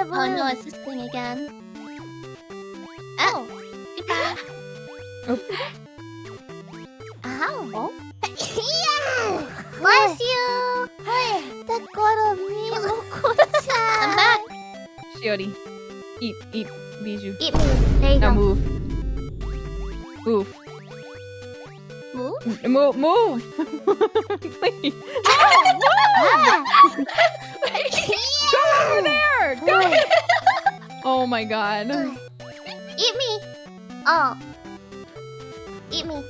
the balloon. Oh no, it's this thing again. Oh. Goodbye. Ow. Oh? Yeah! Bless you! I'm back. Shiori. Eat, Bijou. Eat me. There you Now go. move. Move. Move! Please. Ah. Go over there! Go! Oh my god. Eat me. Oh. Eat me.